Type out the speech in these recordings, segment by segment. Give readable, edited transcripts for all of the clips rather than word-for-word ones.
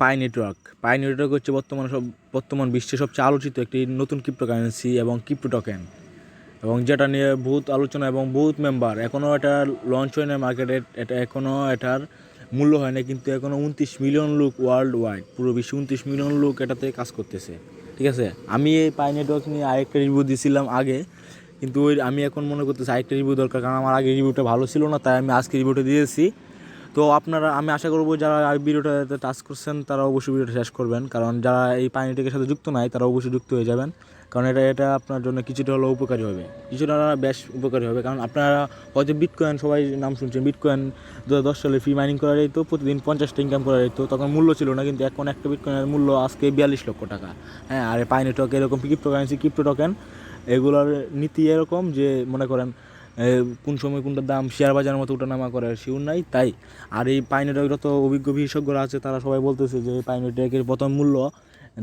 পাই network হচ্ছে বর্তমান বিশ্বে সবচেয়ে আলোচিত একটি নতুন ক্রিপ্টোকারেন্সি এবং ক্রিপ্টো টোকেন, এবং যেটা নিয়ে বহুত আলোচনা এবং বহুত মেম্বার। এখনও এটা লঞ্চ হয় না মার্কেটে, এটা এখনও এটার মূল্য হয় না, কিন্তু এখনও 29 মিলিয়ন লোক ওয়ার্ল্ড ওয়াইড, পুরো বিশ্বে 29 মিলিয়ন লোক এটাতে কাজ করতেছে। ঠিক আছে, আমি এই পাই নেটওয়ার্ক নিয়ে আরেকটা রিভিউ দিয়েছিলাম আগে, কিন্তু আমি এখন মনে করতেছি আরেকটা রিভিউ দরকার, কারণ আমার আগে রিভিউটা ভালো ছিল না, তাই আমি আজকে রিভিউটা দিয়েছি। তো আমি আশা করবো যারা এই ভিডিওটাতে টাচ করছেন তারা অবশ্যই ভিডিওটা শেষ করবেন, কারণ যারা এই পাই নেটওয়ার্কের সাথে যুক্ত নাই তারা অবশ্যই যুক্ত হয়ে যাবেন, কারণ এটা আপনার জন্য কিছুটা হলেও উপকারী হবে, কিছুটা বেশ উপকারী হবে। কারণ আপনারা হয়তো বিটকয়েন সবাই নাম শুনছেন, বিটকয়েন 2010 সালে ফ্রি মাইনিং করা যেত, প্রতিদিন 50টা ইনকাম করা যেত, তখন মূল্য ছিল না, কিন্তু এখন একটা বিটকয়েনের মূল্য আজকে 42 লক্ষ টাকা। হ্যাঁ, আর পাই নেটওয়ার্ক এরকম ক্রিপ্টোকারেন্সি, ক্রিপ্টো টোকেন, এগুলোর নীতি এরকম যে মনে করেন কোন সময় কোনটার দাম শেয়ার বাজারের মতো ওঠানামা করে শিওর নাই, তাই। আর এই পাই নেটওয়ার্কের তো অভিজ্ঞ বিশেষজ্ঞরা আছে, তারা সবাই বলতেছে যে এই পাই নেটওয়ার্কের প্রথম মূল্য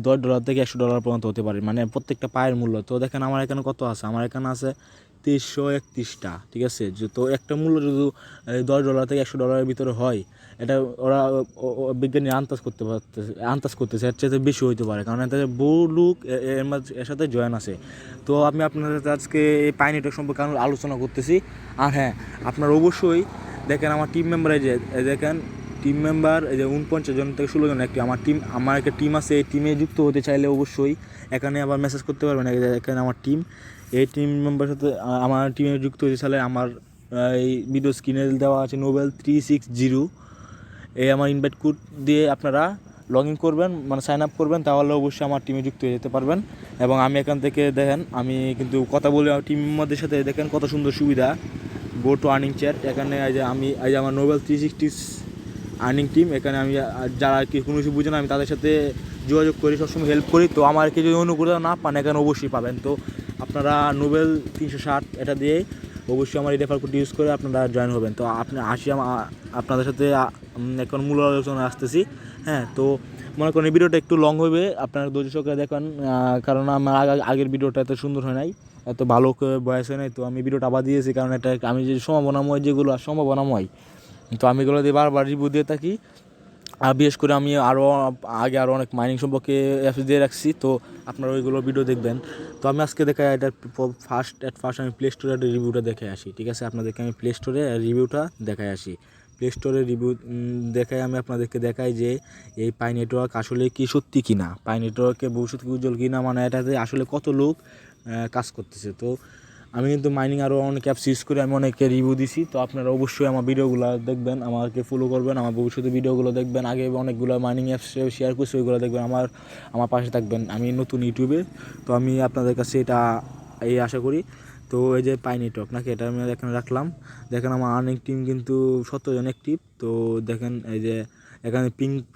$10 থেকে $100 পর্যন্ত হতে পারে, মানে প্রত্যেকটা পায়ের মূল্য। তো দেখেন আমার এখানে কত আছে, আমার এখানে আছে 331টা। ঠিক আছে, তো একটা মূল্য যদি $10 থেকে $100 ভিতরে হয়, এটা ওরা বিজ্ঞানী আন্দাজ করতেছে এর চাইতে বেশি হইতে পারে, কারণ এতে বহু লোক এর সাথে জয়েন আছে। তো আমি আপনার সাথে আজকে এই পাই নেটওয়ার্ক সম্পর্কে আলোচনা করতেছি। আর হ্যাঁ, আপনার অবশ্যই দেখেন আমার টিম মেম্বার, এই যে দেখেন টিম মেম্বার এই যে 49 জন থেকে 16 জন একটি আমার একটা টিম আছে। এই টিমে যুক্ত হতে চাইলে অবশ্যই এখানে আবার মেসেজ করতে পারবেন, এখানে আমার টিম, এই টিম মেম্বারের সাথে আমার টিমে যুক্ত হতে চাইলে আমার এই ভিডিও স্ক্রিনে দেওয়া আছে নোবেল 360, এই আমার ইনভাইট কোড দিয়ে আপনারা লগ ইন করবেন, মানে সাইন আপ করবেন, তাহলে অবশ্যই আমার টিমে যুক্ত হয়ে যেতে পারবেন। এবং আমি এখান থেকে দেখেন আমি কিন্তু কথা বলে টিম মেম্বারদের সাথে দেখেন কত সুন্দর সুবিধা, গো টু আর্নিং চ্যাট, এখানে এই যে আমার নোবেল 360 আর্নিং টিম, এখানে আমি যারা কি কোনো কিছু বুঝে না আমি তাদের সাথে যোগাযোগ করি, সবসময় হেল্প করি। তো আমাকে যদি অনুগ্রহ না পান এখানে অবশ্যই পাবেন। তো আপনারা নোবেল 360 এটা দিয়ে অবশ্যই আমার এই রেফার কোড ইউজ করে আপনারা জয়েন হবেন। তো আপনাদের সাথে এখন মূল আলোচনা আসতেছি। হ্যাঁ, তো মনে করেন এই ভিডিওটা একটু লং হবে, আপনারা ধৈর্য সহকারে দেখেন, কারণ আমার আগের ভিডিওটা এত সুন্দর হয় নাই, এত ভালো বয়স হয় নাই। তো আমি ভিডিওটা আবার দিয়েছি, কারণ এটা আমি যে সম্ভাবনাময় যেগুলো সম্ভাবনাময়, তো আমি এগুলো দিয়ে বারবার রিভিউ দিয়ে থাকি। আর বিশেষ করে আমি আরও অনেক মাইনিং সম্পর্কে অ্যাপস দিয়ে রাখছি, তো আপনারা ওইগুলো ভিডিও দেখবেন। তো আমি আজকে দেখাই এটা ফার্স্ট আমি প্লে স্টোরে রিভিউটা দেখে আসি। ঠিক আছে, আপনাদেরকে আমি প্লে স্টোরে রিভিউটা দেখাই আসি। প্লে স্টোরে রিভিউ দেখাই আমি আপনাদেরকে দেখাই যে এই পাই নেটওয়ার্ক আসলে কি সত্যি কিনা, পাই নেটওয়ার্কে ভবিষ্যৎ কি উজ্জ্বল কিনা, মানে এটাতে আসলে কত লোক কাজ করতেছে। তো আমি কিন্তু মাইনিং আরও অনেক অ্যাপস ইউজ করে আমি অনেকে রিভিউ দিছি। তো আপনারা অবশ্যই আমার ভিডিওগুলো দেখবেন, আমাকে ফলো করবেন, আমার ভবিষ্যতে ভিডিওগুলো দেখবেন, আগে অনেকগুলো মাইনিং অ্যাপস শেয়ার করছি, ওইগুলো দেখবেন, আমার পাশে থাকবেন। আমি নতুন ইউটিউবে, তো আমি আপনাদের কাছে এটা আশা করি। তো এই যে পাই নেটওয়ার্ক নাকি, এটা আমি এখানে রাখলাম। দেখেন আমার আর্নিং টিম কিন্তু 17 জন অ্যাক্টিভ। তো দেখেন এই যে এখানে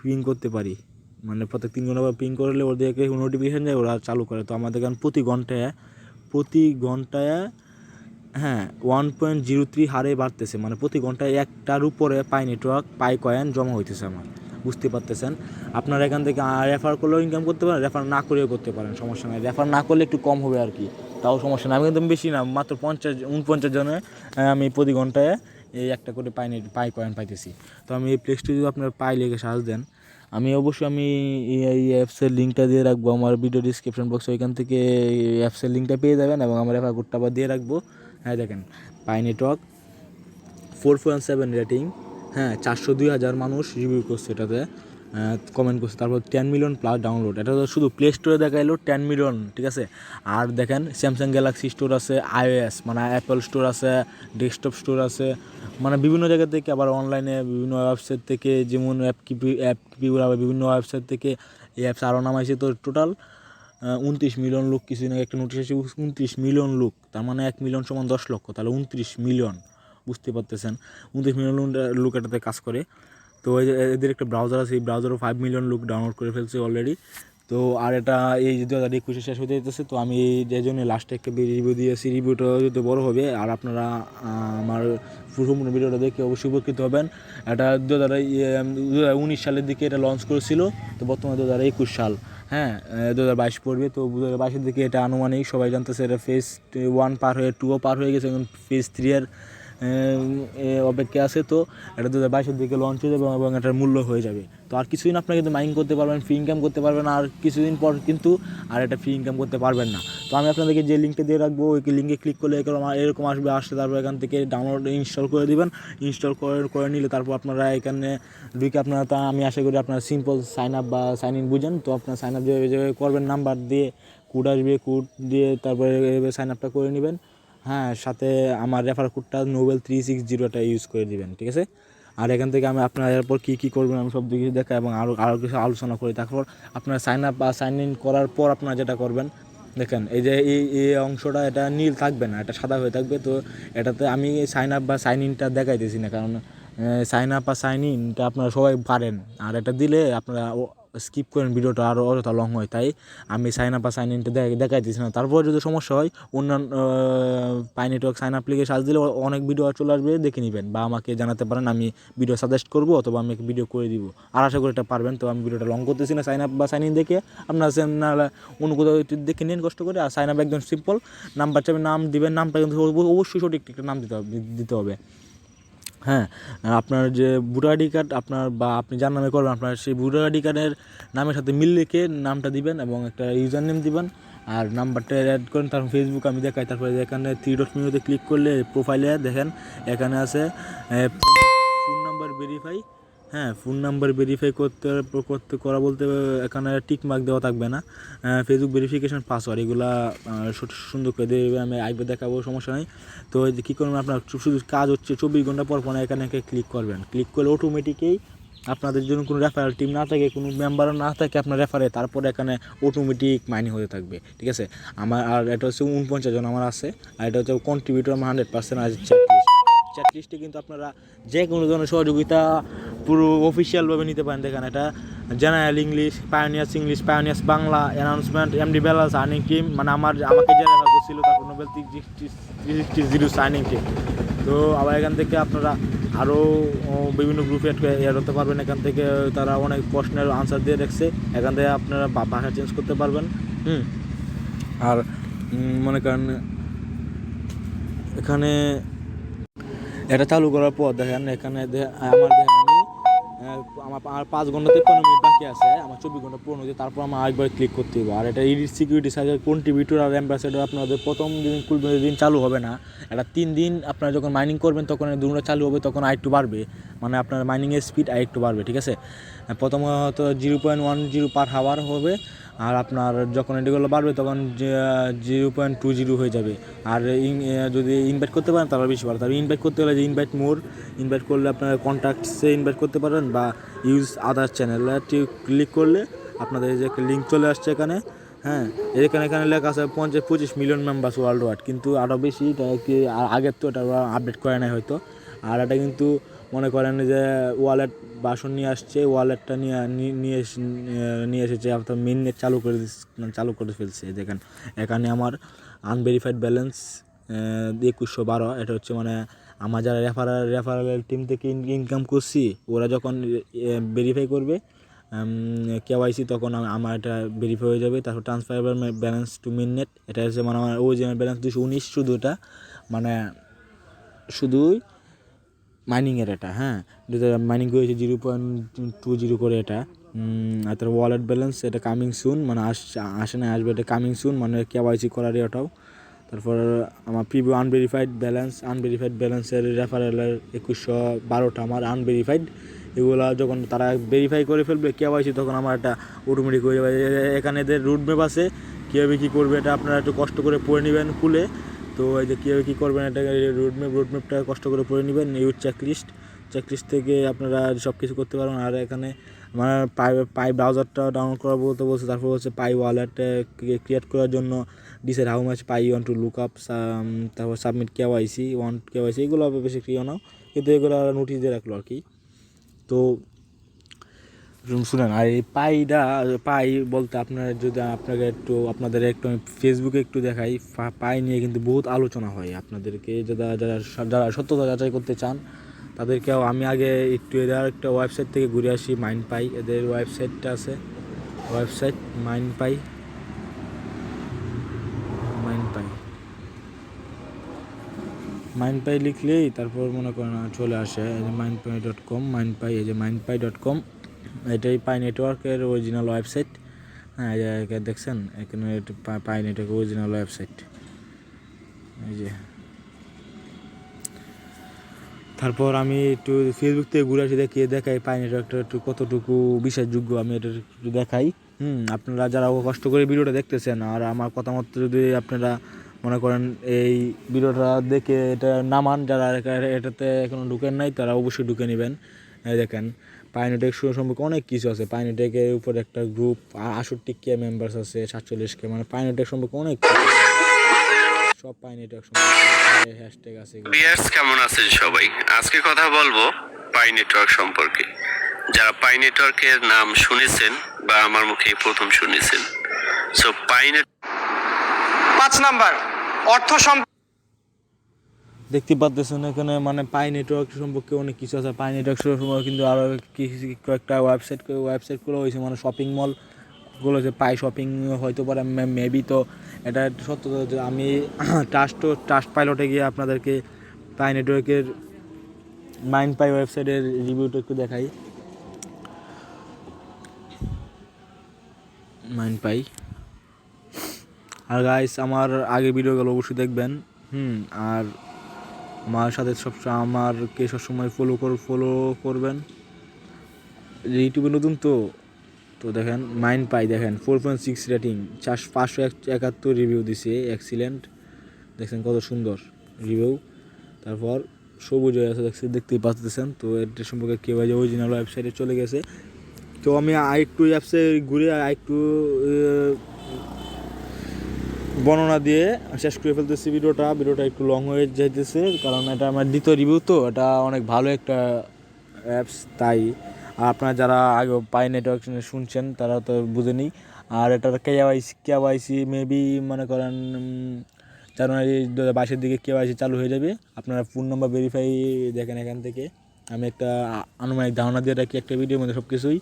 পিং করতে পারি, মানে প্রত্যেক 3 ঘন্টা পিং করলে ওদেরকে নোটিফিকেশান যায়, ওরা চালু করে। তো আমাদের এখানে প্রতি ঘন্টায় হ্যাঁ 1.03 হারে বাড়তেছে, মানে প্রতি ঘন্টায় একটার উপরে পাই কয়েন জমা হইতেছে আমার, বুঝতে পারতেছেন। আপনারা এখান থেকে রেফার করলেও ইনকাম করতে পারেন, রেফার না করেও করতে পারেন, সমস্যা নেই। রেফার না করলে একটু কম হবে আর কি, তাও সমস্যা নেই। আমি কিন্তু বেশি না, মাত্র 49 জনে আমি প্রতি ঘন্টায় এই একটা করে পাই কয়েন পাইতেছি। তো আমি এই প্লে স্টোরে যদি আপনারা পাই লিখে সার্চ দেন, আমি এই অ্যাপসের লিঙ্কটা দিয়ে রাখবো আমার ভিডিও ডিসক্রিপশন বক্সে, ওইখান থেকে এই অ্যাপসের লিঙ্কটা পেয়ে যাবেন, এবং আমার রেফার কোডটা আবার দিয়ে রাখবো। হ্যাঁ দেখেন, পাই নেটওয়ার্ক 4.7 রেটিং, হ্যাঁ 402,000 মানুষ রিভিউ করছে, এটাতে কমেন্ট করছে, তারপর 10 মিলিয়ন প্লাস ডাউনলোড। এটা তো শুধু প্লে স্টোরে দেখাইলো 10 মিলিয়ন, ঠিক আছে। আর দেখেন স্যামসাং গ্যালাক্সি স্টোর আছে, iOS মানে অ্যাপল স্টোর আছে, ডেস্কটপ স্টোর আছে, মানে বিভিন্ন জায়গা থেকে, আবার অনলাইনে বিভিন্ন ওয়েবসাইট থেকে, যেমন কিপি আবার বিভিন্ন ওয়েবসাইট থেকে এই অ্যাপস আরও নামাইছে। তো টোটাল 29 মিলিয়ন লোক, কিছুদিন আগে একটা নোটিশ আসে 29 মিলিয়ন লোক, তার মানে 1 মিলিয়ন সমান 10 লক্ষ, তাহলে 29 মিলিয়ন, বুঝতে পারতেছেন। 29 মিলিয়ন লোক এটাতে কাজ করে। তো এদের একটা ব্রাউজার আছে, এই ব্রাউজারও 5 মিলিয়ন লোক ডাউনলোড করে ফেলছে অলরেডি। তো আর এটা এই 2021 শেষ হতে যেতেছে। তো আমি এই জন্য লাস্টে একটা রিভিউ দিয়েছি, রিভিউটা যদি বড় হবে, আর আপনারা আমার সম্পূর্ণ ভিডিওটা দেখে অবশ্যই উপকৃত হবেন। এটা 2019 সালের দিকে এটা লঞ্চ করেছিল, তো বর্তমানে 2021 সাল, হ্যাঁ 2022 পড়বে। তো 2022-এর দিকে এটা আনুমানিক সবাই জানতেছে এটা ফেজ 1 পার হয়ে 2ও পার হয়ে গেছে, এখন ফেজ 3 এর অপেক্ষা আছে। তো এটা 2022-এর দিকে লঞ্চ হয়ে যাবে এবং এটার মূল্য হয়ে যাবে। তো আর কিছুদিন আপনারা কিন্তু মাইনিং করতে পারবেন, ফ্রি ইনকাম করতে পারবেন, আর কিছুদিন পর কিন্তু আর এটা ফ্রি ইনকাম করতে পারবেন না। তো আমি আপনাদেরকে যে লিঙ্কটা দিয়ে রাখবো ওই লিঙ্কে ক্লিক করলে এরকম আসবে, তারপর এখান থেকে ডাউনলোড ইনস্টল করে দিবেন। ইনস্টল করে নিলে তারপর আপনারা এখানে ঢুকে আপনারা, তা আমি আশা করি আপনারা সিম্পল সাইন আপ বা সাইন ইন বুঝেন। তো আপনারা সাইন আপ যেভাবে করবেন, নাম্বার দিয়ে কোড আসবে, কোড দিয়ে তারপরে সাইন আপটা করে নেবেন। হ্যাঁ, সাথে আমার রেফার কোডটা নোবেল 360টা ইউজ করে দিবেন, ঠিক আছে। আর এখান থেকে আমি আপনারা এরপর কী করবেন আমি সব দিকে দেখা এবং আরও কিছু আলোচনা করি। তারপর আপনারা সাইন আপ বা সাইন ইন করার পর আপনারা যেটা করবেন, দেখেন এই যে এই অংশটা এটা নীল থাকবে না, এটা সাদা হয়ে থাকবে। তো এটাতে আমি সাইন আপ বা সাইন ইনটা দেখাইতেছি না, কারণ সাইন আপ বা সাইন ইনটা আপনারা সবাই পারেন, আর এটা দিলে আপনারা স্কিপ করেন, ভিডিওটা আরও অযথা লং হয়। তাই আমি সাইন আপ বা সাইন ইনটা দেখাইতেছি না। তারপর যদি সমস্যা হয় অন্যান্য পাই নেটওয়ার্ক সাইন আপ লিখে সার্চ দিলে অনেক ভিডিও চলে আসবে, দেখে নেবেন বা আমাকে জানাতে পারেন, আমি ভিডিও সাজেস্ট করবো অথবা আমি ভিডিও করে দিব। আর আশা করি এটা পারবেন। তো আমি ভিডিওটা লং করতেছি না, সাইন আপ বা সাইন ইন দেখে আপনারা অন্য কোথাও দেখে নিন কষ্ট করে। আর সাইন আপ একদম সিম্পল, নাম্বার চাপে নাম দিবেন, নামটা কিন্তু অবশ্যই সঠিক একটা নাম দিতে হবে। হ্যাঁ, আপনার যে ভোটার আইডি কার্ড আপনার বা আপনি যার নামে করবেন, আপনার সেই ভোটার আইডি কার্ডের নামের সাথে মিল রেখে নামটা দিবেন এবং একটা ইউজার নেম দিবেন আর নাম্বারটা অ্যাড করেন। তারপর ফেসবুক আমি দেখাই, তারপরে এখানে 3 ডট মেনুতে ক্লিক করলে প্রোফাইলে দেখেন এখানে আছে ফোন নাম্বার ভেরিফাই। হ্যাঁ, ফোন নাম্বার ভেরিফাই করা বলতে এখানে টিক মার্ক দেওয়া থাকবে না, ফেসবুক ভেরিফিকেশন পাসওয়ার্ড এগুলা সুন্দর করে দেবে, আমি আইবে দেখাবো, সমস্যা নেই। তো কী করবেন, আপনার শুধু কাজ হচ্ছে 24 ঘন্টা পর এখানে ক্লিক করবেন। ক্লিক করলে অটোমেটিকই আপনাদের জন্য কোনো রেফারেল টিম না থাকে, কোনো মেম্বারও না থাকে আপনার রেফারে, তারপরে এখানে অটোমেটিক মাইনিং হতে থাকবে, ঠিক আছে। আমার আর এটা হচ্ছে 49 জন আমার আছে, আর এটা হচ্ছে কন্ট্রিবিউটর আমার 100% আছে। চ্যাট লিস্টে কিন্তু আপনারা যে কোনো ধরনের সহযোগিতা পুরো অফিসিয়ালভাবে নিতে পারেন। দেখেন এটা general English, pioneers Bangla, announcement, MD balance, earning team, মানে আমাকে যে রেফার করছিল তারপর নোবেল 360 সাইনিং টিম। তো আবার এখান থেকে আপনারা আরও বিভিন্ন গ্রুপে অ্যাড হতে পারবেন। এখান থেকে তারা অনেক প্রশ্নের আনসার দিয়ে রাখছে, এখান থেকে আপনারা ভাষা চেঞ্জ করতে পারবেন। আর মনে করেন এখানে এটা চালু করার পর দেখেন এখানে আমার 5 ঘন্টা 53 মিনিট বাকি আছে, আমার 24 ঘন্টা পূর্ণ হয়েছে, তারপর আমার আরেকবার ক্লিক করতে হবে। আর এটা এডিট সিকিউরিটি সাইজের কন্ট্রিবিউটর আর অ্যাম্বাসেডর আপনাদের প্রথম দিন চালু হবে না, এটা 3 দিন আপনারা যখন মাইনিং করবেন তখন দুটো চালু হবে, তখন আরেকটু বাড়বে, মানে আপনার মাইনিংয়ের স্পিড আরেকটু বাড়বে, ঠিক আছে। প্রথমত 0.10 পার হাওয়ার হবে, আর আপনার যখন এগুলো বাড়বে তখন 0.20 হয়ে যাবে। আর যদি ইনভাইট করতে পারেন তাহলে বেশি ভালো। তাহলে ইনভাইট করতে হলে যে ইনভাইট করলে আপনার কন্ট্যাক্টসে ইনভাইট করতে পারেন বা ইউজ আদার চ্যানেল ক্লিক করলে আপনাদের যে একটা লিঙ্ক চলে আসছে এখানে। হ্যাঁ, এখানে লেখা আছে 25 মিলিয়ন মেম্বার্স ওয়ার্ল্ড ওয়াইড, কিন্তু আরও বেশি, এটা কি আগের তো এটা আপডেট করে নাই হয়তো। আর এটা কিন্তু মনে করেন যে ওয়ালেট বাসন নিয়ে আসছে, ওয়ালেটটা নিয়ে এসেছে আপনার মেইননেট চালু করে ফেলছে। দেখেন এখানে আমার আনভেরিফাইড ব্যালেন্স 2112, এটা হচ্ছে মানে আমার যারা রেফারেল টিম থেকে ইনকাম করছি ওরা যখন ভেরিফাই করবে কেওয়াইসি, তখন আমার এটা ভেরিফাই হয়ে যাবে। তারপর ট্রান্সফারেবল ব্যালেন্স টু মেইননেট, এটা হচ্ছে মানে আমার অরিজিনাল ব্যালেন্স 219, শুধু এটা মানে শুধুই মাইনিংয়ের এটা। হ্যাঁ, যেটা মাইনিং করেছে 0.20 করে এটা। আর তার ওয়ালেট ব্যালেন্স এটা কামিং সুন, মানে আসে না, আসবে, এটা কামিং সুন, মানে কেওয়াইসি করার এটাও। তারপর আমার প্রিভিউ আনভেরিফাইড ব্যালেন্সের রেফারেলের 2112টা আমার আনভেরিফাইড। এগুলো যখন তারা ভেরিফাই করে ফেলবে কেওয়াইসি, তখন আমার এটা অটোমেটিক হয়ে যাবে। এখানে এদের রুট ম্যাপ আছে, কীভাবে কী করবে এটা আপনারা একটু কষ্ট করে পড়ে নেবেন খুলে। তো এই যে কীভাবে কী করবেন এটা রোডম্যাপটা কষ্ট করে পড়ে নেবেন। ইউজ চেকলিস্ট থেকে আপনারা সব কিছু করতে পারবেন। আর এখানে আমার পাই ব্রাউজারটা ডাউনলোড করা বলছে। তারপর হচ্ছে পাই ওয়ালেট ক্রিয়েট করার জন্য decide how much pi want to look up, তারপর সাবমিট কেওয়াইসি এগুলো বেশি ক্রিয়া নাও, কিন্তু এগুলো নোটিশ দিয়ে রাখলো আর কি। তো শুনেন, আর এই পাই বলতে আপনাদের একটু ফেসবুকে একটু দেখাই। পাই নিয়ে কিন্তু বহুত আলোচনা হয়, আপনাদেরকে যারা সত্যতা যাচাই করতে চান তাদেরকেও আমি আগে একটু এদের একটা ওয়েবসাইট থেকে ঘুরে আসি। মাইনপাই, এদের ওয়েবসাইটটা আছে, মাইনপাই মাইনপাই লিখলেই তারপর মনে করেন চলে আসে এই যে mindpi.com, মাইনপাই, এই যে mindpi.com, এটাই পাই নেটওয়ার্কের অরিজিনাল ওয়েবসাইট। হ্যাঁ, এই যে দেখছেন এখানে পাই নেটওয়ার্কের অরিজিনাল ওয়েবসাইট এই যে। তারপর আমি একটু ফেসবুক থেকে ঘুরে আসি, দেখাই পাই নেটওয়ার্কটা একটু কতটুকু বিশ্বাসযোগ্য, আমি এটা একটু দেখাই। আপনারা যারা কষ্ট করে ভিডিওটা দেখতেছেন আর আমার কথা মতো যদি আপনারা মনে করেন এই ভিডিওটা দেখে এটা নামান, যারা এটাতে এখনও ঢুকেন নাই তারা অবশ্যই ঢুকে নেবেন। এই দেখেন পাই নেটওয়ার্ক সম্পর্কে অনেক কিছু আছে। পাই নেটওয়ার্কের উপর একটা গ্রুপ 68K মেম্বার্স আছে, 47K, মানে পাই নেটওয়ার্ক সম্পর্কে অনেক সব পাই নেটওয়ার্ক সম্পর্কে হ্যাশট্যাগ আছে। ভিউয়ার্স কেমন আছেন সবাই? আজকে কথা বলবো পাই নেটওয়ার্ক সম্পর্কে। যারা পাই নেটওয়ার্কের নাম শুনেছেন বা আমার মুখে প্রথম শুনেছেন, সো পাই নেট 5 নাম্বার অর্থ দেখতে পাচ্ছেন এখানে মানে পাই নেটওয়ার্ক সম্পর্কে অনেক কিছু আছে। পাই নেটওয়ার্ক সম্পর্কে কিন্তু আরও কয়েকটা ওয়েবসাইটগুলো হয়েছে, মানে শপিং মলগুলো হয়েছে পাই শপিং হয়তো পারে মেবি। তো এটা সত্য যে আমি ট্রাস্ট পাইলটে গিয়ে আপনাদেরকে পাই নেটওয়ার্কের মাইনপাই ওয়েবসাইটের রিভিউটা একটু দেখাই। মাইনপাই আর গাইস আমার আগের ভিডিওগুলো অবশ্যই দেখবেন। আর আমার সাথে আমারকে সবসময় ফলো করবেন। ইউটিউবে নতুন তো দেখেন মাইনপাই দেখেন 4.6 রেটিং, 571 রিভিউ দিছে, এক্সিলেন্ট। দেখছেন কত সুন্দর রিভিউ। তারপর সবুজ হয়ে আছে দেখতেই পাচ্ছেন। তো এটা সম্পর্কে কেউ অরিজিনাল ওয়েবসাইটে চলে গেছে। তো আমি আরেকটু অ্যাপসে ঘুরে আরেকটু বর্ণনা দিয়ে শেষ করে ফেলতেছি ভিডিওটা একটু লং হয়ে যাইতেছে, কারণ এটা আমার দ্বিতীয় রিভিউ, তো এটা অনেক ভালো একটা অ্যাপস। তাই আপনারা যারা আগে পাই নেটওয়ার্ক শুনছেন তারা তো বুঝেনি। আর এটার কেওয়াইসি মেবি মনে করেন জানুয়ারি 2022-এর দিকে কেওয়াইসি চালু হয়ে যাবে। আপনারা ফোন নাম্বার ভেরিফাই দেখেন এখান থেকে। আমি একটা আনুমানিক ধারণা দিয়ে রাখি একটা ভিডিওর মধ্যে সব কিছুই।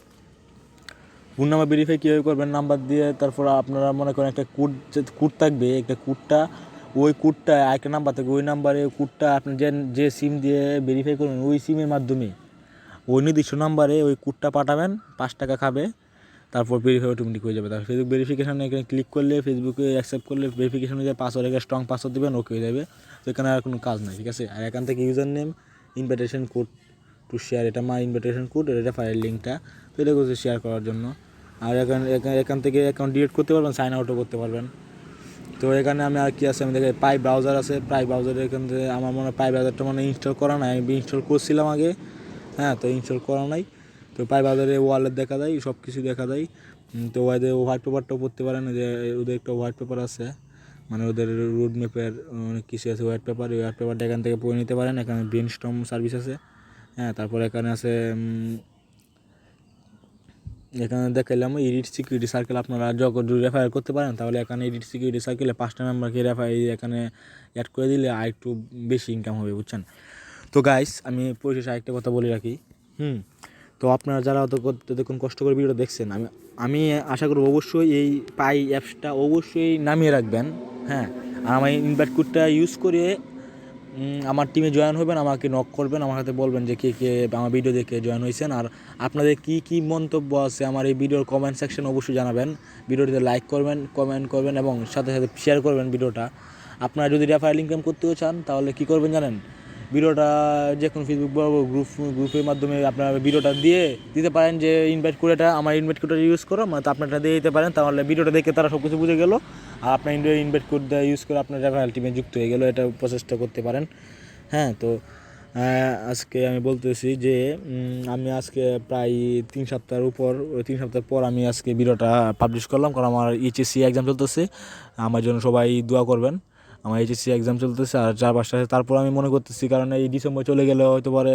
ফোন নাম্বার ভেরিফাই কীভাবে করবেন, নাম্বার দিয়ে তারপর আপনারা মনে করেন একটা কোড থাকবে, একটা কোডটা ওই কোডটা একটা নাম্বার থাকবে, ওই নাম্বারে কোডটা আপনি যে সিম দিয়ে ভেরিফাই করবেন ওই সিমের মাধ্যমে ওই নির্দিষ্ট নাম্বারে ওই কোডটা পাঠাবেন, 5 টাকা খাবে, তারপর ভেরিফাই অটোমেটিক হয়ে যাবে। তারপর ফেসবুক ভেরিফিকেশানে এখানে ক্লিক করলে, ফেসবুকে অ্যাকসেপ্ট করলে ভেরিফিকেশন হয়ে যায়, পাসওয়ার্ড একটা স্ট্রং পাসওয়ার্ড দেবেন, ওকে হয়ে যাবে। তো এখানে আর কোনো কাজ নাই, ঠিক আছে। আর এখান থেকে user name, invitation code to share, এটা আমার ইনভাইটেশন কোড, এটা ফাইল লিঙ্কটা, তো এটা করছে শেয়ার করার জন্য। আর এখান থেকে অ্যাকাউন্ট ডিলিট করতে পারবেন, সাইন আউটও করতে পারবেন। তো এখানে আমি আর কি আছে, আমি দেখি পাই ব্রাউজার আছে। পাই ব্রাউজারে এখান থেকে আমার মনে হয় পাই ব্রাউজারটা মানে ইনস্টল করা নাই, আমি ইনস্টল করছিলাম আগে। হ্যাঁ, তো ইনস্টল করা নাই। তো পাই ব্রাউজারে ওয়ালেট দেখা যায়, সব কিছু দেখা যায়। তো ওদের হোয়াইট পেপারটাও পড়তে পারেন, যে ওদের একটা হোয়াইট পেপার আছে, মানে ওদের রোড ম্যাপের অনেক কিছু আছে হোয়াইট পেপার। ওই হোয়াইট পেপারটা এখান থেকে পড়ে নিতে পারেন। এখানে ব্রেনস্টর্ম সার্ভিস আছে। হ্যাঁ, তারপর এখানে আছে এখানে দেখাইলাম এডিট সিকিউরিটি সার্কেল। আপনারা যখন রেফার করতে পারেন তাহলে এখানে এডিট সিকিউরিটি সার্কেলে 5টা মেম্বারকে এখানে অ্যাড করে দিলে আর একটু বেশি ইনকাম হবে, বুঝছেন। তো গাইস আমি পরিশেষে আরেকটা কথা বলে রাখি। তো আপনারা যারা অতক্ষণ কষ্ট করে ভিডিওটা দেখছেন, আমি আশা করব অবশ্যই এই পাই অ্যাপসটা অবশ্যই নামিয়ে রাখবেন। হ্যাঁ, আর আমার ইনভাইট কোডটা ইউজ করে আমার টিমে জয়েন হবেন, আমাকে নক করবেন, আমার সাথে বলবেন যে কে আমার ভিডিও দেখে জয়েন হয়েছেন। আর আপনাদের কী মন্তব্য আছে আমার এই ভিডিওর কমেন্ট সেকশন অবশ্যই জানাবেন। ভিডিওটিতে লাইক করবেন, কমেন্ট করবেন এবং সাথে শেয়ার করবেন ভিডিওটা। আপনারা যদি রেফারেল ইনকাম করতেও চান তাহলে কী করবেন জানেন, ভিডিওটা যে কোনো ফেসবুক বা গ্রুপের মাধ্যমে আপনারা ভিডিওটা দিতে পারেন যে ইনভাইট কোডটা, আমার ইনভাইট কোডটা ইউজ করো, মানে আপনারটা দিয়ে দিতে পারেন। তাহলে ভিডিওটা দেখে তারা সব কিছু বুঝে গেলো আর আপনার ইনভাইট কোডটা ইউজ করে আপনার রেফারেল টিমে যুক্ত হয়ে গেলো। এটা প্রসেসটা করতে পারেন। হ্যাঁ, তো আজকে আমি বলতেছি যে আমি আজকে প্রায় 3 সপ্তাহ পর আমি আজকে ভিডিওটা পাবলিশ করলাম, কারণ আমার এইচএসসি এক্সাম চলতেছে। আমার জন্য সবাই দোয়া করবেন। আমার এইচএসসি এক্সাম চলতেছে আর 4-5টা, তারপর আমি মনে করতেছি, কারণ এই ডিসেম্বর চলে গেলে হয়তো পরে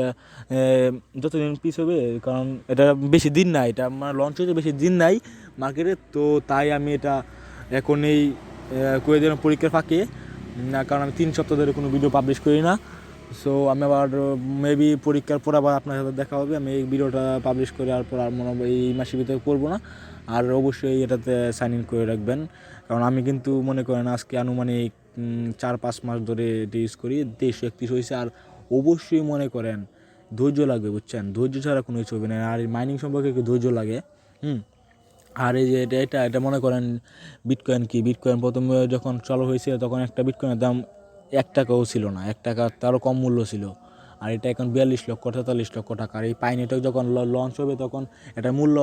যতদিন পিস হবে, কারণ এটা বেশি দিন নাই, এটা আমার লঞ্চ হয়েছে বেশি দিন নাই মার্কেটে। তো তাই আমি এটা এখন এই করে দিলাম পরীক্ষার ফাঁকে, কারণ আমি 3 সপ্তাহ ধরে কোনো ভিডিও পাবলিশ করি না। সো আমি আবার মেবি পরীক্ষার পর আবার আপনার সাথে দেখা হবে। আমি এই ভিডিওটা পাবলিশ করে আর পর আর মনে হয় এই মাসের ভিতরে করবো না। আর অবশ্যই এটাতে সাইন ইন করে রাখবেন, কারণ আমি কিন্তু মনে করেন আজকে আনুমানিক 4-5 মাস ধরে এটা ইউজ করি, 2331 হয়েছে। আর অবশ্যই মনে করেন ধৈর্য লাগবে, বুঝছেন, ধৈর্য ছাড়া কোনো কিছু হবে না। আর এই মাইনিং সম্পর্কে একটু ধৈর্য লাগে। আর এই যে এটা মনে করেন বিটকয়েন প্রথমে যখন চালু হয়েছে তখন একটা বিটকয়েনের দাম 1 টাকাও ছিল না, 1 টাকা তারও কম মূল্য ছিল। আর এটা এখন 42 লক্ষ 43 লক্ষ টাকা। আর এই পাই নেটওয়ার্ক যখন লঞ্চ হবে তখন এটার মূল্য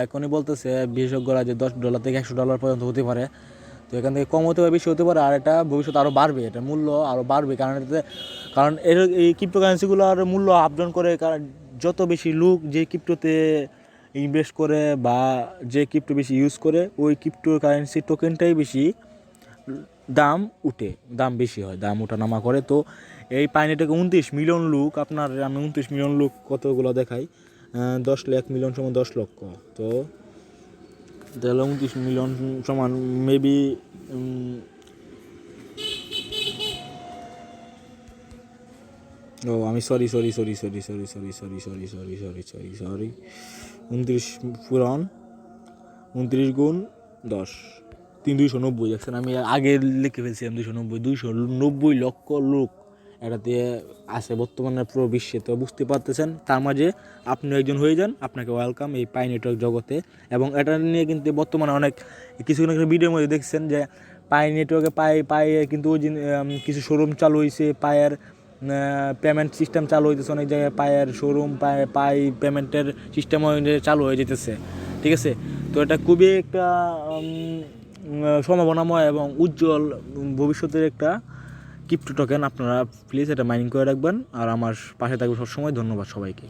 এখনই বলতেছে বিশেষজ্ঞরা যে $10 থেকে $100 পর্যন্ত হতে পারে। তো এখান থেকে কম হতে পারে, বেশি হতে পারে। আর এটা ভবিষ্যতে আরও বাড়বে, এটার মূল্য আরও বাড়বে, কারণ এই ক্রিপ্টোকারেন্সিগুলোর মূল্য আপ ডাউন করে। কারণ যত বেশি লোক যে ক্রিপ্টোতে ইনভেস্ট করে বা যে ক্রিপ্টো বেশি ইউজ করে, ওই ক্রিপ্টোকারেন্সি টোকেনটাই বেশি দাম বেশি হয়, দাম ওঠানামা করে। তো এই পাইনেটাকে 29 মিলিয়ন লোক, আপনার আমি 29 মিলিয়ন লোক কতগুলো দেখাই, 10 লাখ মিলিয়ন সমান 10 লক্ষ। তো তাহলে 29 মিলিয়ন সমান মেবি আমি সরি 29 পুরান 29 গুণ 10 290 দেখছেন, আমি আগে লিখে ফেলছিলাম 290 লক্ষ লোক এটাতে আছে বর্তমানে পুরো বিশ্বে। তো বুঝতে পারতেছেন, তার মাঝে আপনি একজন হয়ে যান, আপনাকে ওয়েলকাম এই পাই নেটওয়ার্ক জগতে। এবং এটা নিয়ে কিন্তু বর্তমানে অনেক কিছুক্ষণ একটা ভিডিওর মধ্যে দেখছেন যে পাই নেটওয়ার্কে পায়ে কিন্তু ওই কিছু শোরুম চালু হয়েছে, পায়ের পেমেন্ট সিস্টেম চালু হইতেছে অনেক জায়গায়, পায়ের শোরুম পাই পেমেন্টের সিস্টেম চালু হয়ে যেতেছে, ঠিক আছে। তো এটা খুবই একটা সম্ভাবনাময় এবং উজ্জ্বল ভবিষ্যতের একটা ক্রিপ্টো টোকেন। আপনারা প্লিজ এটা মাইনিং করে রাখবেন আর আমার পাশে থাকবেন সবসময়। ধন্যবাদ সবাইকে।